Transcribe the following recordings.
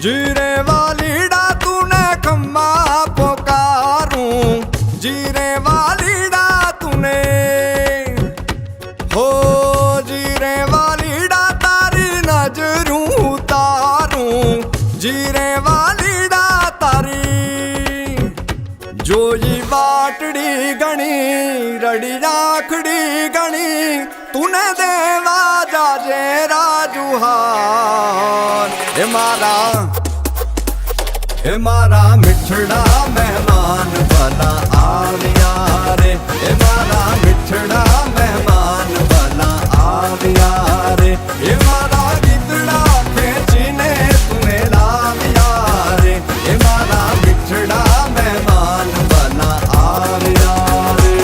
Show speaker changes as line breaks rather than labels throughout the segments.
जीरे वालीड़ा तूने खम्मा पुकारूं, जीरे वालीड़ा तूने हो, जीरे वालीड़ा तारी नजरूं उतारूं, जीरे वालीड़ा तारी जोई बाटड़ी गणी रड़ी राखड़ी गणी तूने देवा जाजे राजुहार। हे मारा मिठड़ा मेहमान भला आविया रे, हे मारा मिठड़ा मेहमान भला आविया रे, हे मारा गीतड़ा खेचीने तूने लाविया रे, हे मारा मिठड़ा मेहमान भला आविया रे।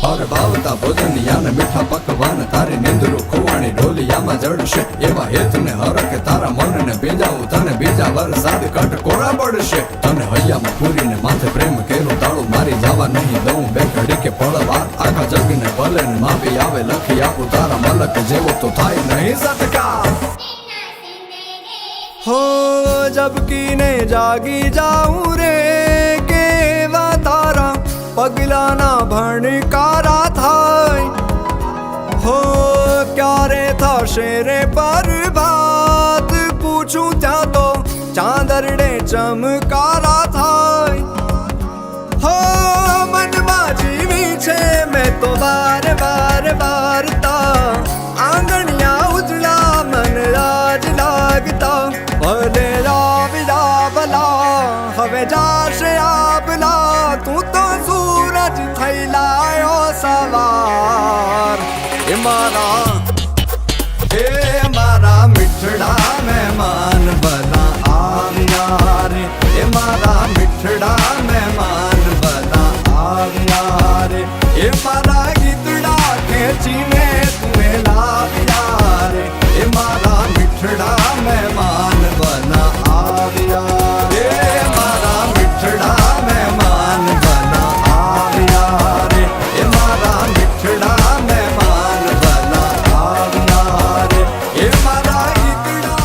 और बावता भोजनिया ने मीठा पकवान तारी निंदरू खुवाणी ढोलिया में जड़शे, एवा हेत ने हरके तारा मन ने बीजाऊ तने बीजा वरसाद कट कोड़ा पड़शे, तने हैया में पूरी ने माथे प्रेम केरो ताळू मारी जावा नहीं दऊं बे घड़ी के पड़वार, आखा जग ने भले ने माफी आवे लखी आपू तारा मलक जेवो तो थाय नहीं सटका। हो जबकि ने जागी जाऊं रे केवा तारा पगला ना भणकारा थाय, हो क्या रे था शेरे पर बात पूछूं त्या तो चांदरड़े चमकारा थाय, हो मन जीवी छे मैं तो बार बार वारता आंगणिया उजड़ा मन राज लागता, भले राविला भला हवे जाशे आबला तू तो सूरज थैलायो सवार। हे मारा मिठड़ा मेहमान भला आविया रे, हे मारा मिठड़ा मेहमान भला आविया रे, हे मारा गीतड़ा खेचीने तुम्हें लाविया रे, हे मारा मिठड़ा मेहमान भला आविया रे, मारा मिठड़ा मेहमान भला आविया रे, हे मारा मिठड़ा मेहमान भला आविया रे, हे मारा गीतड़ा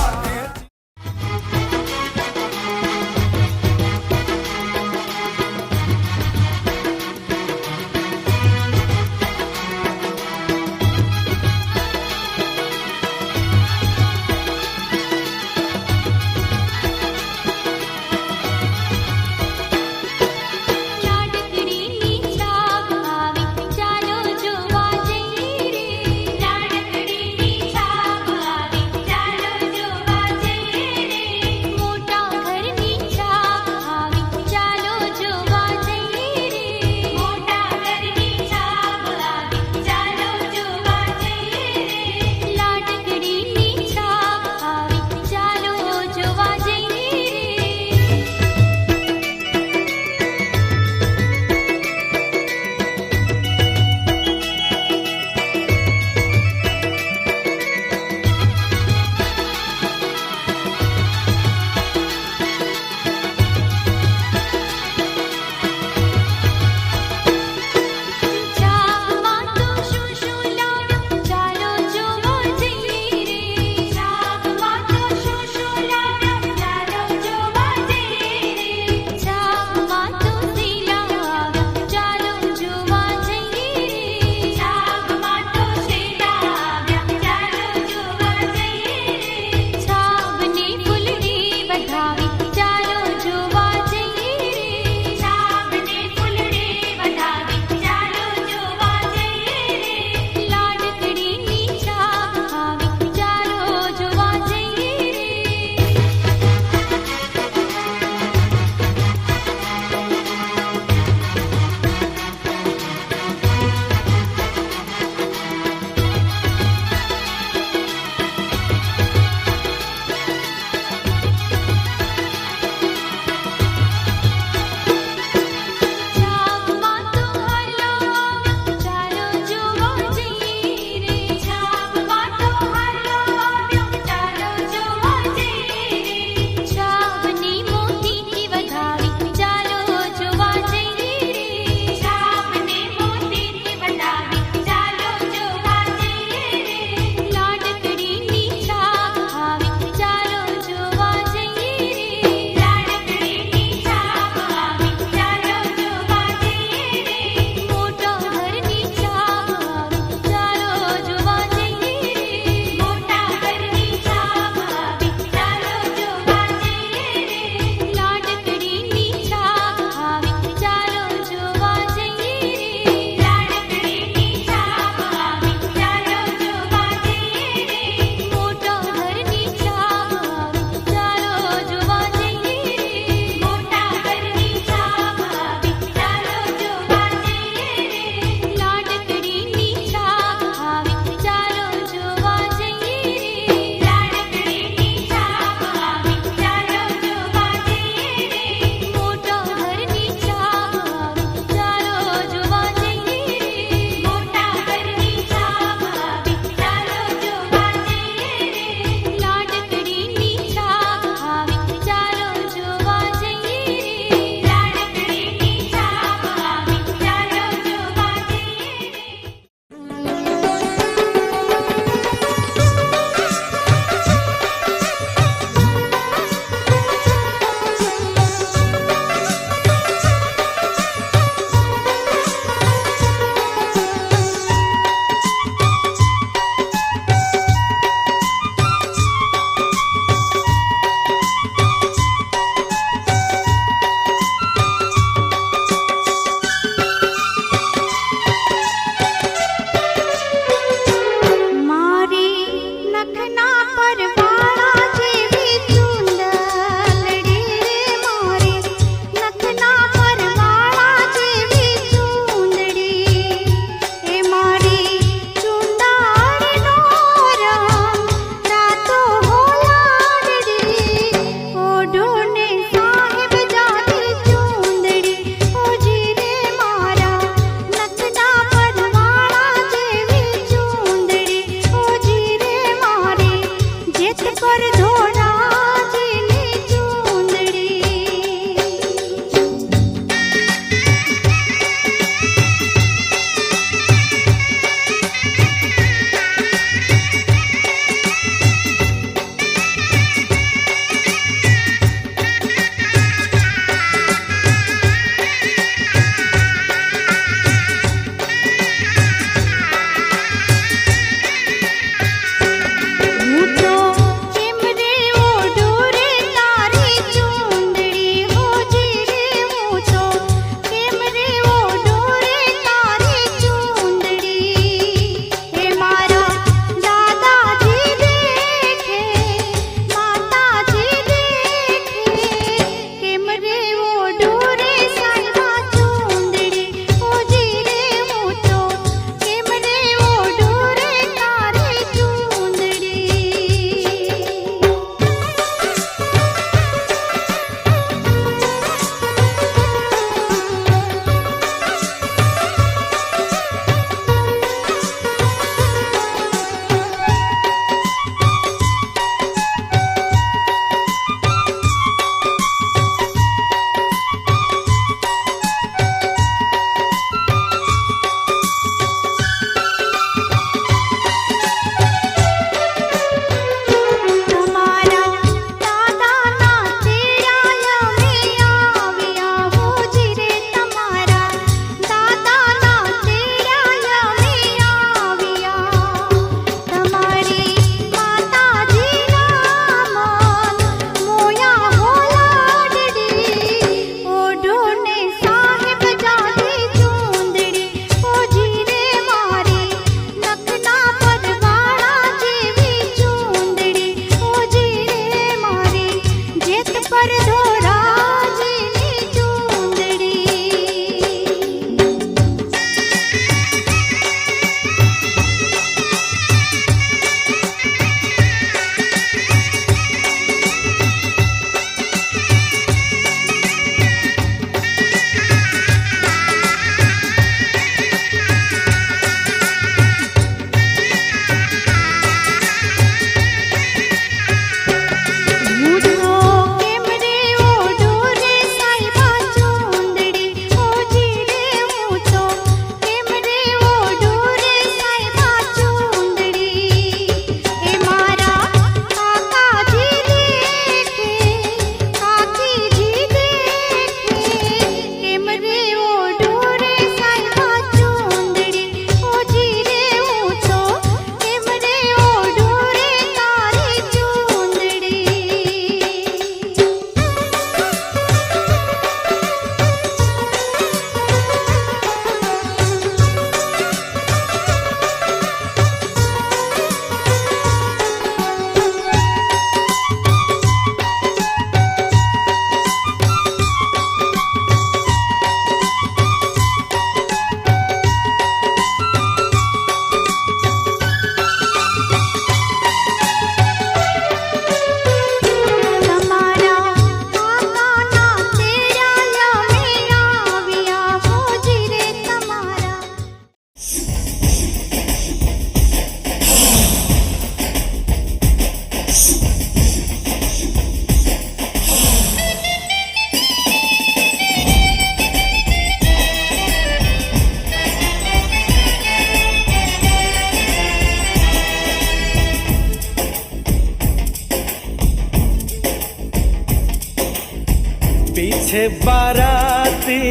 पीछे बाराती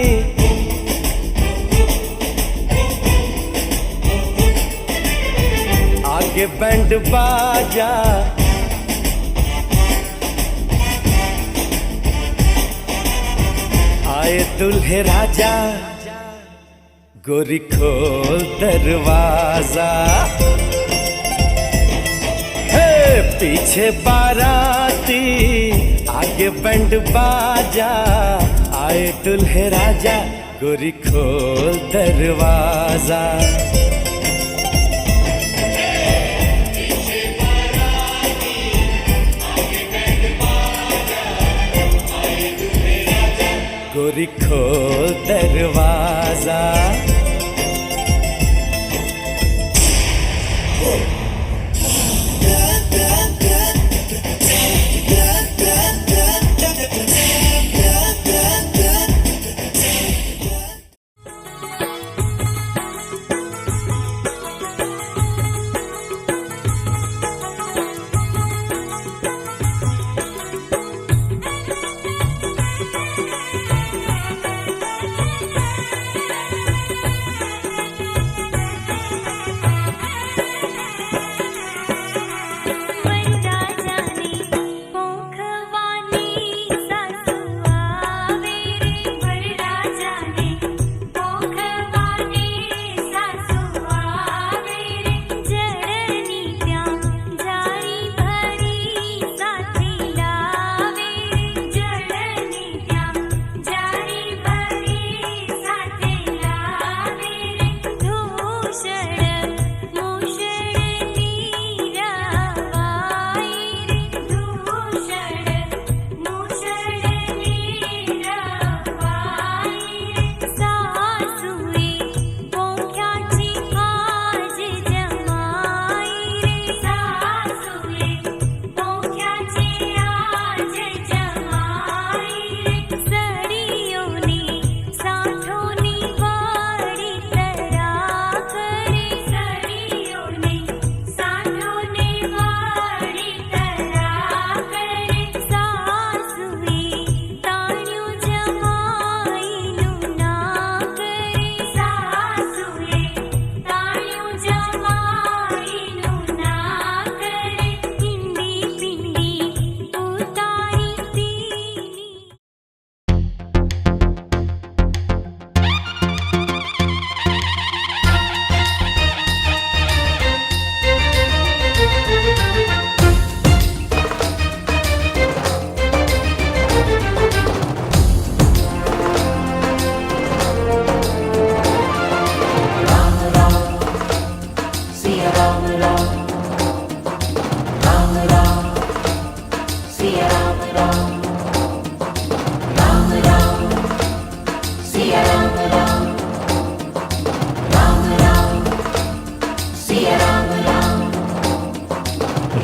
आगे बैंड बाजा, आए दुल्हे राजा, गोरी खोल दरवाजा। हे पीछे बाराती आगे बैंड बाजा, आए दुल्हे राजा, गोरी खोल दरवाजा। गोरी खोल दरवाजा।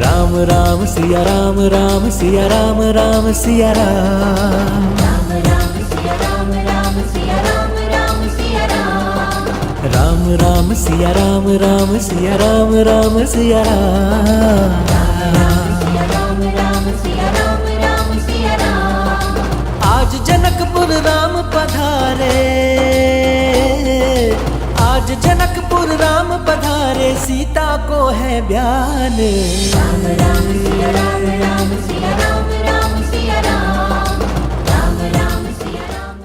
राम राम सिया राम, राम सिया राम, राम सिया राम।
राम राम सिया राम, राम सिया राम, राम सिया राम।
राम राम सिया राम, राम सिया राम, राम सिया राम।
सिया राम, राम सिया राम, राम सिया राम।
आज जनकपुर राम पधारे, आज जनकपुर राम पधारे, सीता को है ब्यान।
राम राम सिया राम, राम सिया राम, राम सिया राम। राम राम सिया राम।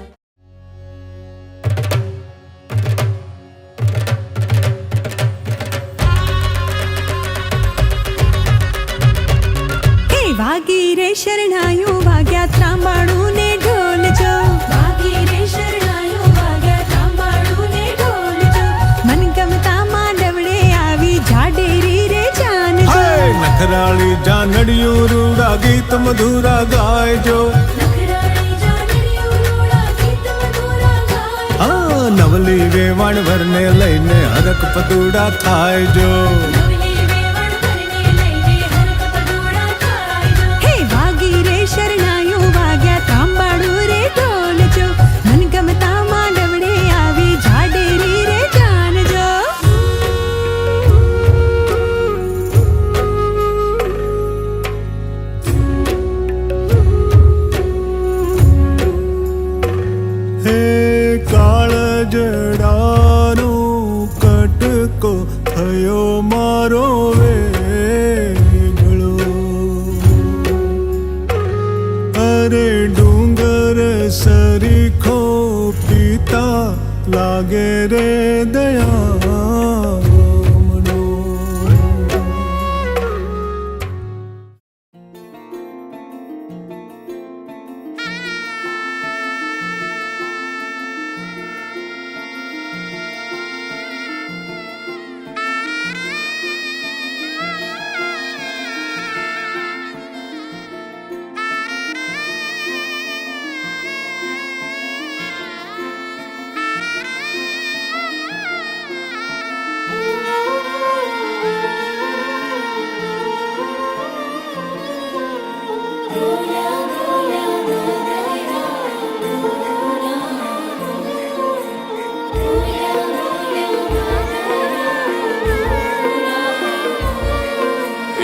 हे वागी रे शरणायो वाग्या ત્રાંબાળું ને ઢોલ જો, વાગી રે શરણાયો વાગ્યા ત્રાંબાળું ને ઢોલ જો, મન ગમતા માંડવડે આવી જાડેરી રે જાન જો,
નખરાળી જાનડિયું રૂડા ગીત મધુરા ગાયજો।
નખરાળી જાનડીઓ રોડા ગીત મધુરા ગાય,
હા નવલી વેવાણ વરને લઈને હરક પદુડા થાયજો।
નવલી વેવણ ભરને લઈને હરખ પદોડા ખાય જો, હે વાગી રે શરણાયો વાગ્યા ત્રાંબાળું રે ઢોલ જો, મન ગમતા માંડવડે આવી જાડેરી રે જાન જો।
હે કાળજડાનો કટકો થયો મારો વેગળો. અરે ડુંગર સરીખો પિતા લાગે રે દયામણો.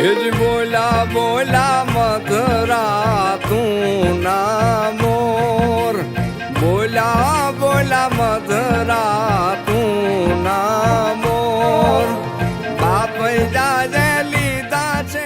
એજ બોલા બોલા મધરા તું ના મોર, બોલા બોલા મધરા તું ના મોર. બાપ જાજે લીધા છે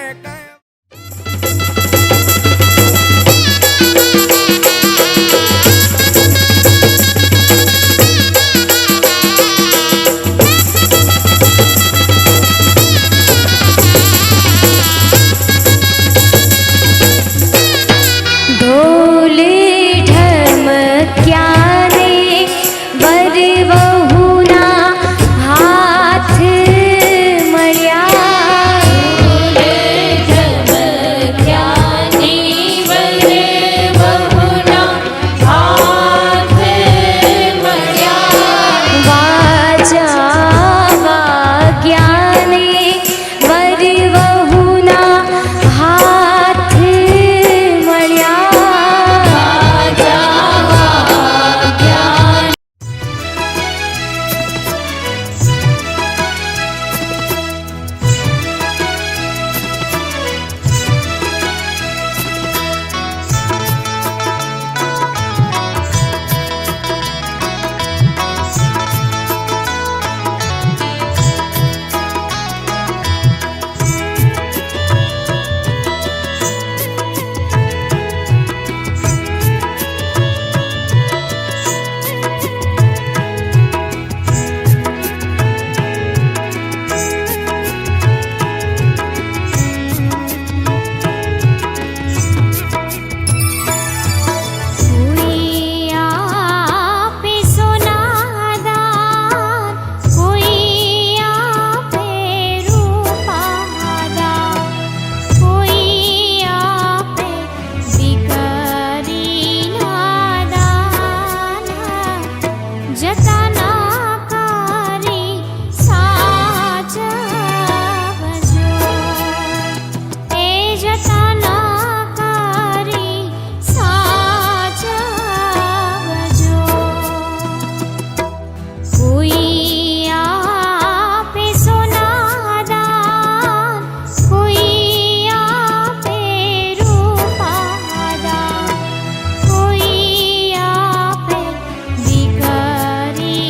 દીકરી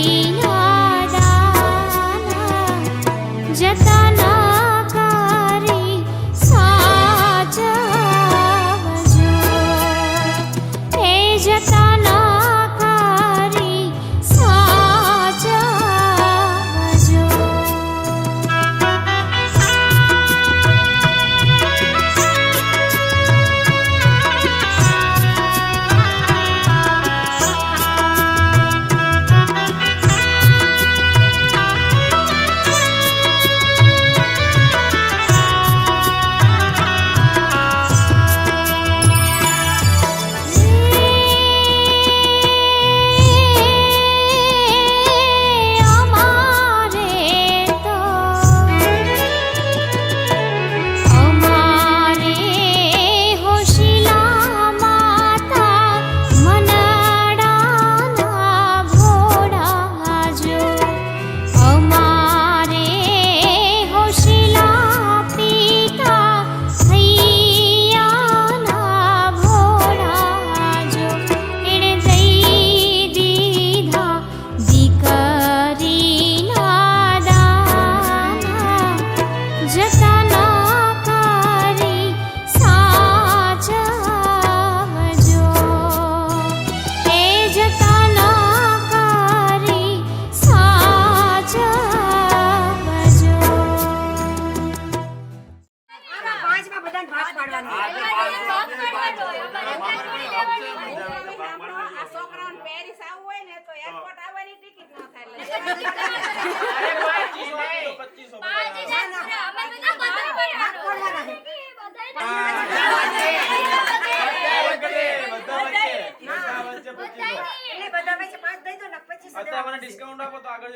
ડિસ્કાઉન્ટ આપો તો આગળ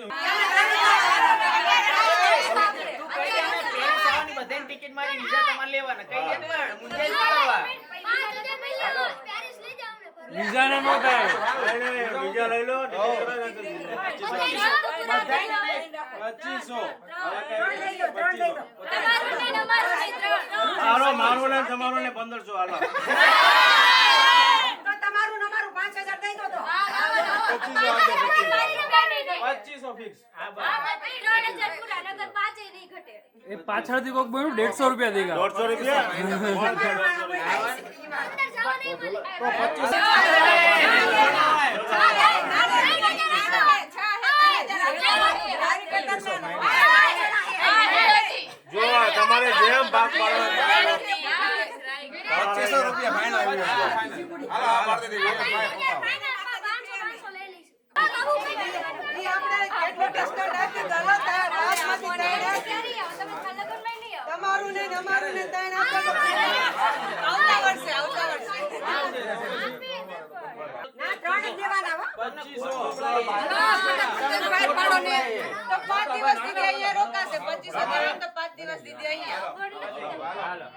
ટિકિટ મારી વિઝા તમારે લેવાના કઈ દે પણ મુંજાઈ કરવા
વિઝા ને નો થાય
બીજા લઈ લો 2500 મારું ને તમારું ને 1500 હાલો
તમારું નમારું 5000 દઈ દો તો
2500 ફિક્સ
એ પાછળથી કોક બોલ્યું 150 રૂપિયા દેગા
150 રૂપિયા જો તમારે જેમ ભાગ પાડવાનો
2500 રૂપિયા ફાઇનલ હાલો આ પાડ દે
તમારું ને તમારું ને ત્રણ આવતા વર્ષે ના ત્રણ જ દેવાના હો
2500
તો 5 દિવસ દીધી અહીંયા રોકાશે 2500 દેવાનું તો 5 દિવસ દીધી અહીંયા
હાલો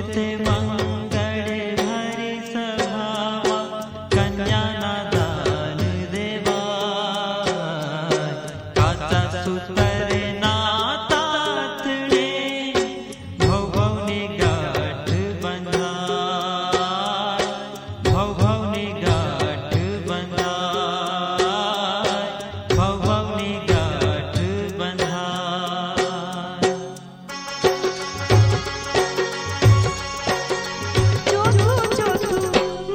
તે મંગળ ભરી સભામાં કન્યાના દાન દેવાય કાચા સૂતરે નાતાતડે ભવભવની ગાંઠ બંધાય ભવભવની ગાંઠ બંધાય ભવભવની ગાંઠ બંધાય
ચોથું ચોથું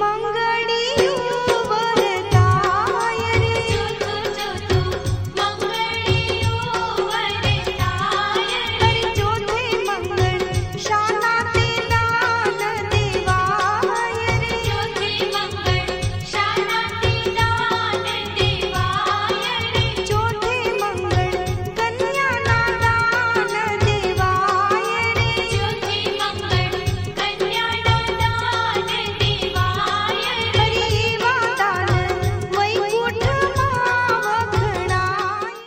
મંગળિયું વરદાય રે
ચોથું ચોથું મંગળિયું વરદાય
અરે ચોથે મંગળ શાનાતે દાન દેવાય રે
ચોથે મંગળ શાનાથી દાન દેવાય રે
ચોથે મંગળ કન્યાના દાન દેવાય રે
ચોથે મંગળ કન્યાના દાન દેવાય રે
હરિ એવા દાન વૈકુંઠમાં વખણાય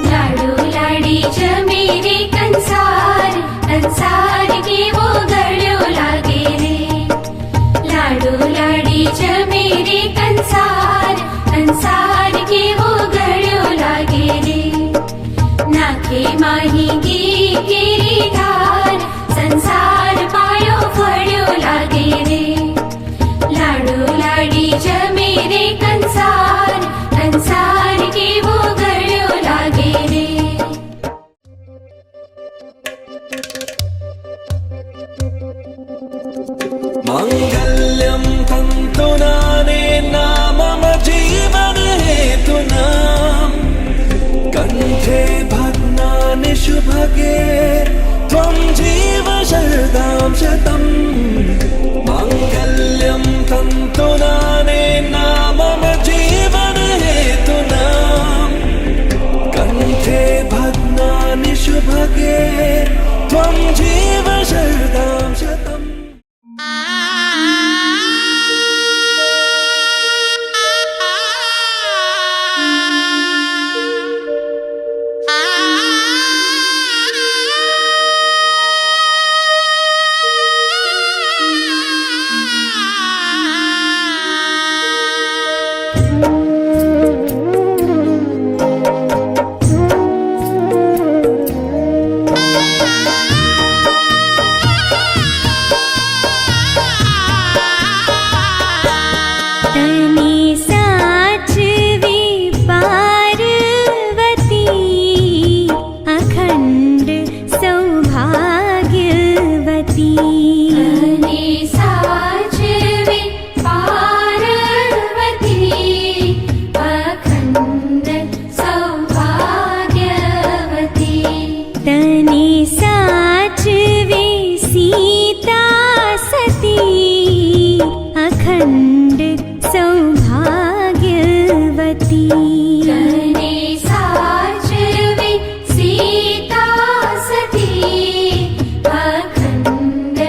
લાડુ લાડી જમે રે કંસાર કંસાર કેવો ગળ્યો લાગે રે લાડુ લાડી જમે રે કંસાર કંસાર કેવો ગળ્યો લાગે રે નાખે માહી ઘી કેરી ધાર સંસાર પાયો ફળ્યો લાગે રે લાડુ લાડી જમે રે કંસાર કંસાર કેવો ગળ્યો લાગે રે
माङ्गल्यं तन्तुनानेन मम जीवन हेतुना कण्ठे भग्नानि शुभगे त्वं जीव शरदां शतम् माङ्गल्यं तन्तुनानेन मम जीवन हेतुना कण्ठे भग्नानि शुभगे त्वं जीव शरदां शतम्
તને સાચવી પાર્વતી અખંડ સૌભાગ્યવતી
અને સાચવે પાર્વતી અખંડ સૌભાગ્યવતી
તને સાચવે સીતા સતી અખંડ સૌભાગ્યવતી
તને સાચવે સીતા સતી અખંડ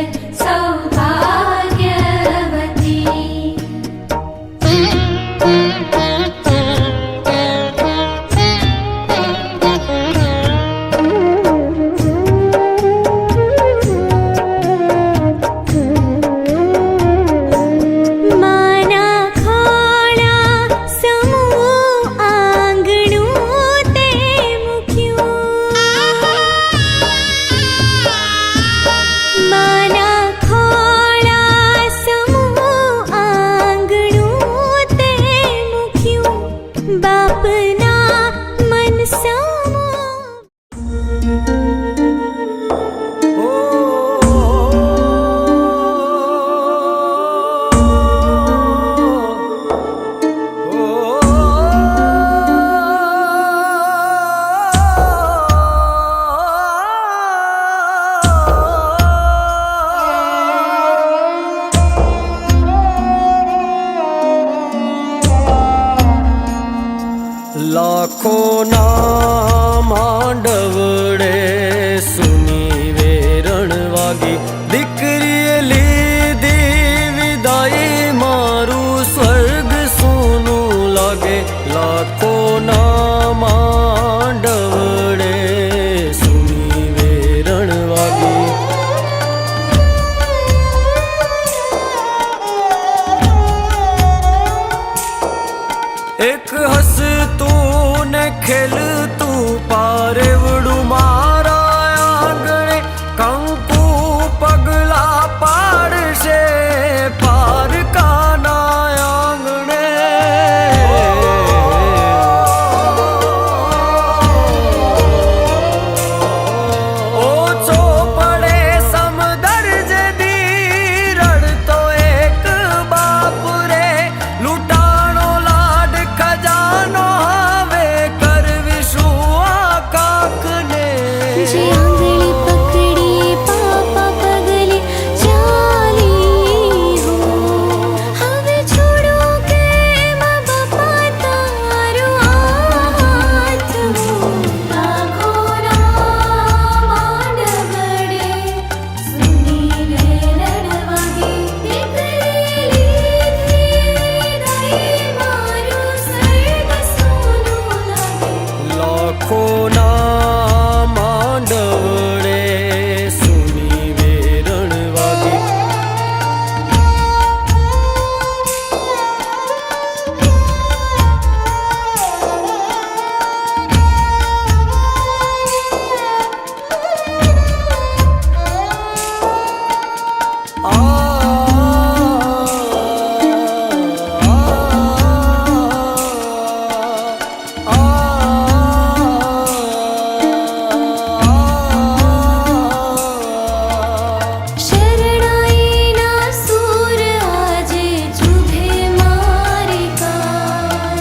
શરણાઈના સૂર આજે ચૂભે મારી કાન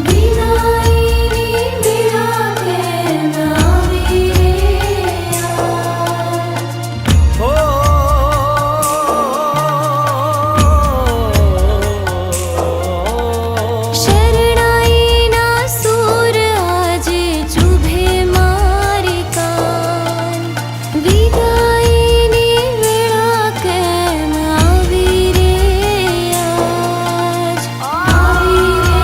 વિદાયની વેળા કેમ આવી રે શરણાઈના સૂર આજે ચૂભે મારી કાન વિદાયની વેળા કેમ આવી રે આજ આવી રે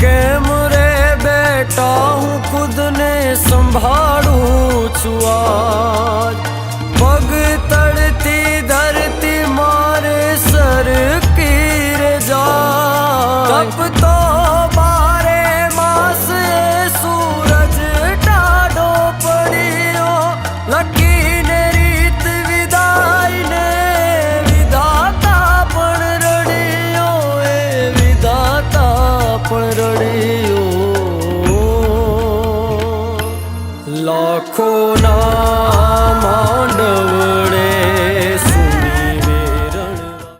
કેમ રે બેટા હું ખુદને સંભાળું છું આજ પગ તળતી ધરતી મારે સરકી રે જાય તપ